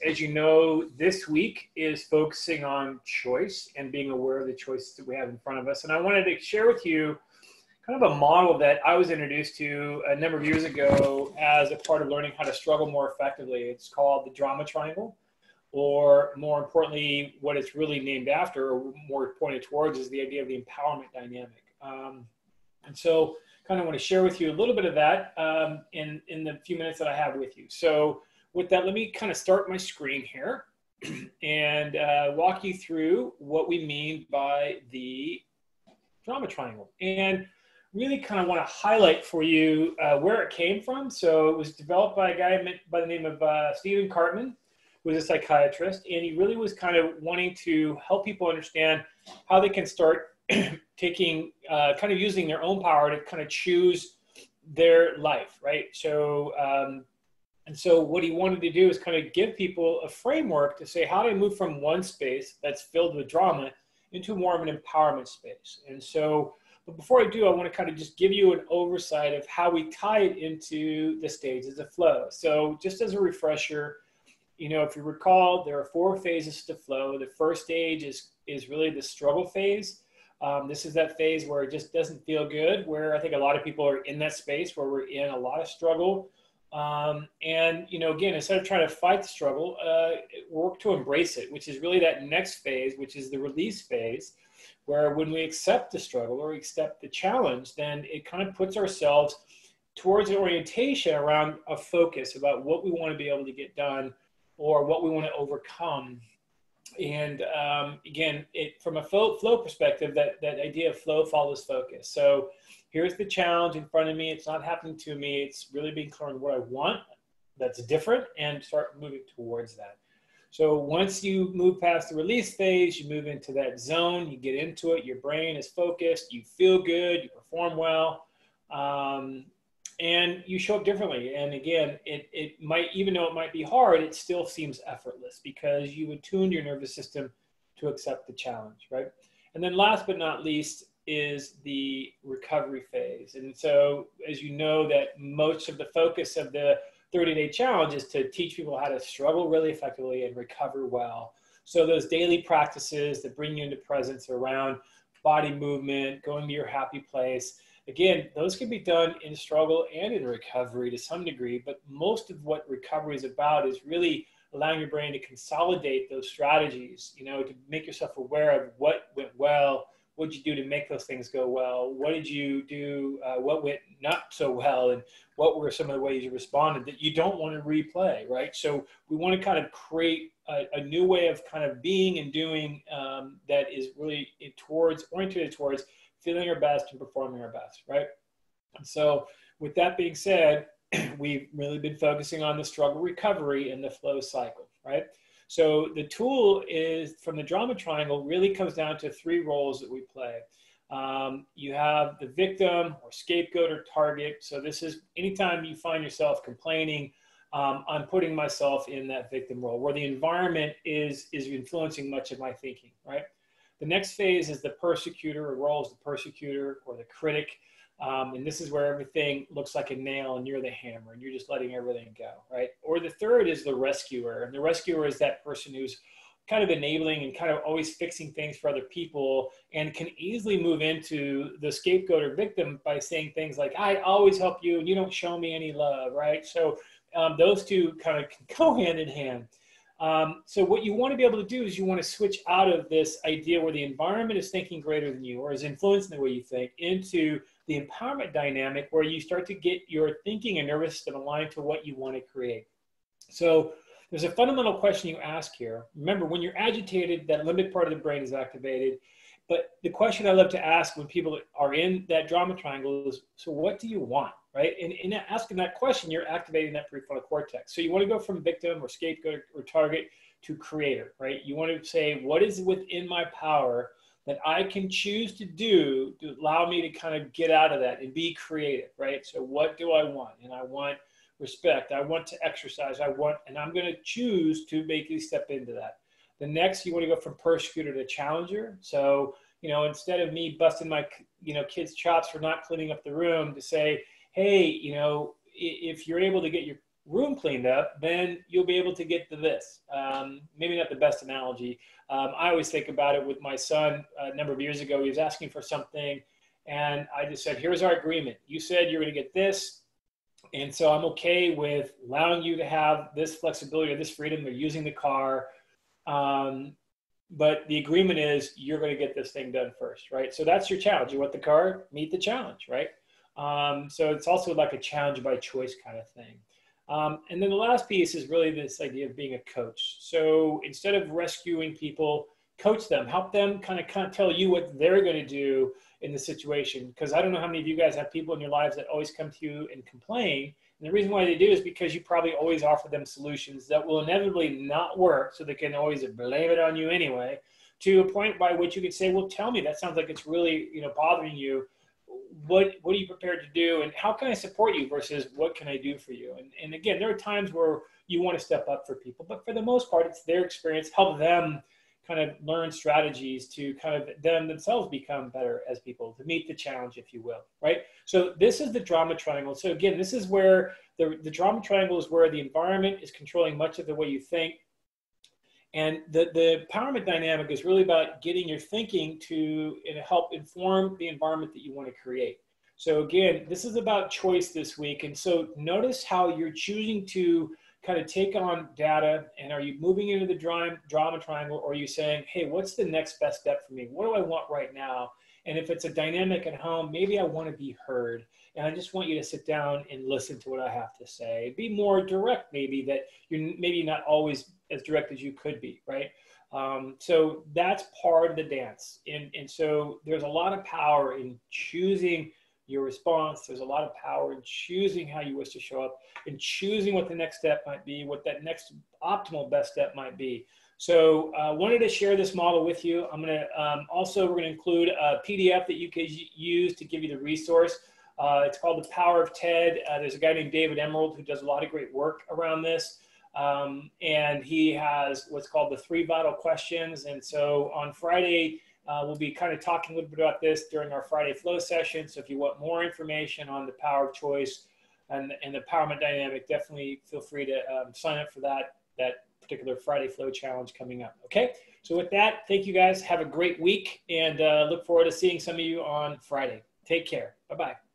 As you know, this week is focusing on choice and being aware of the choices that we have in front of us. And I wanted to share with you kind of a model that I was introduced to a number of years ago as a part of learning how to struggle more effectively. It's called the drama triangle, or more importantly, what it's really named after, or more pointed towards, is the idea of the empowerment dynamic. And so kind of want to share with you a little bit of that in the few minutes that I have with you. So with that, let me kind of start my screen here and walk you through what we mean by the drama triangle. And really kind of want to highlight for you where it came from. So it was developed by a guy by the name of Stephen Karpman, who was a psychiatrist, and he really was kind of wanting to help people understand how they can start taking, kind of using their own power to kind of choose their life, right? So, and so what he wanted to do is kind of give people a framework to say, how do I move from one space that's filled with drama into more of an empowerment space? And so, but before I do, I want to kind of just give you an oversight of how we tie it into the stages of flow. So just as a refresher, you know, if you recall, there are 4 phases to flow. The first stage is really the struggle phase. This is that phase where it just doesn't feel good, where I think a lot of people are in that space where we're in a lot of struggle. And, you know, again, instead of trying to fight the struggle, work to embrace it, which is really that next phase, which is the release phase, where when we accept the struggle or accept the challenge, then it kind of puts ourselves towards an orientation around a focus about what we want to be able to get done or what we want to overcome. And again, from a flow perspective, that idea of flow follows focus. So here's the challenge in front of me. It's not happening to me. It's really being clear on what I want that's different and start moving towards that. So once you move past the release phase, you move into that zone, you get into it, your brain is focused, you feel good, you perform well, and you show up differently. And again, it might, even though it might be hard, it still seems effortless because you attuned your nervous system to accept the challenge, right? And then last but not least is the recovery phase. And so, as you know, that most of the focus of the 30-day challenge is to teach people how to struggle really effectively and recover well. So those daily practices that bring you into presence around body movement, going to your happy place, again, those can be done in struggle and in recovery to some degree, but most of what recovery is about is really allowing your brain to consolidate those strategies, you know, to make yourself aware of what went well, what did you do to make those things go well, what did you do, what went not so well, and what were some of the ways you responded that you don't want to replay, right? So we want to kind of create a new way of kind of being and doing that is really oriented towards feeling our best and performing our best, right? And so with that being said, we've really been focusing on the struggle recovery and the flow cycle, right? So the tool is from the drama triangle really comes down to 3 roles that we play. You have the victim or scapegoat or target. So this is anytime you find yourself complaining, I'm putting myself in that victim role where the environment is influencing much of my thinking, right? The next phase is the persecutor, or role as the persecutor or the critic. And this is where everything looks like a nail and you're the hammer and you're just letting everything go, right? Or the third is the rescuer. And the rescuer is that person who's kind of enabling and kind of always fixing things for other people and can easily move into the scapegoat or victim by saying things like, I always help you and you don't show me any love, right? So those two kind of can go hand in hand. So what you want to be able to do is you want to switch out of this idea where the environment is thinking greater than you or is influencing the way you think into the empowerment dynamic where you start to get your thinking and nervous system aligned to what you want to create. So there's a fundamental question you ask here. Remember, when you're agitated, that limbic part of the brain is activated. But the question I love to ask when people are in that drama triangle is, so what do you want, right? And in asking that question, you're activating that prefrontal cortex. So you want to go from victim or scapegoat or target to creator, right? You want to say, what is within my power that I can choose to do to allow me to kind of get out of that and be creative, right? So what do I want? And I want respect. I want to exercise. And I'm going to choose to basically step into that. The next, you want to go from persecutor to challenger. So, you know, instead of me busting my, kids' chops for not cleaning up the room, to say, hey, if you're able to get room cleaned up, then you'll be able to get to this. Maybe not the best analogy. I always think about it with my son a number of years ago. He was asking for something, and I just said, here's our agreement. You said you're going to get this. And so I'm okay with allowing you to have this flexibility or this freedom of using the car. But the agreement is you're going to get this thing done first, right? So that's your challenge. You want the car, meet the challenge, right? So it's also like a challenge by choice kind of thing. And then the last piece is really this idea of being a coach. So instead of rescuing people, coach them, help them kind of tell you what they're going to do in the situation. Because I don't know how many of you guys have people in your lives that always come to you and complain. And the reason why they do is because you probably always offer them solutions that will inevitably not work. So they can always blame it on you anyway, to a point by which you can say, well, tell me, that sounds like it's really, bothering you. What are you prepared to do, and how can I support you versus what can I do for you? And again, there are times where you want to step up for people, but for the most part, it's their experience, help them kind of learn strategies to kind of themselves become better as people, to meet the challenge, if you will, right? So this is the drama triangle. So again, this is where the drama triangle is where the environment is controlling much of the way you think. And the empowerment dynamic is really about getting your thinking to help inform the environment that you want to create. So again, this is about choice this week. And so notice how you're choosing to kind of take on data, and are you moving into the drama triangle, or are you saying, hey, what's the next best step for me? What do I want right now? And if it's a dynamic at home, maybe I want to be heard. And I just want you to sit down and listen to what I have to say. Be more direct, maybe, that you're maybe not always as direct as you could be, right? So that's part of the dance. And so there's a lot of power in choosing your response. There's a lot of power in choosing how you wish to show up, and choosing what the next step might be, what that next optimal best step might be. So I wanted to share this model with you. I'm going to we're going to include a PDF that you can use to give you the resource. It's called The Power of TED. There's a guy named David Emerald who does a lot of great work around this. And he has what's called the 3 vital questions. And so on Friday, we'll be kind of talking a little bit about this during our Friday flow session. So if you want more information on the power of choice and the empowerment dynamic, definitely feel free to sign up for that particular Friday flow challenge coming up. Okay. So with that, thank you guys. Have a great week, and look forward to seeing some of you on Friday. Take care. Bye-bye.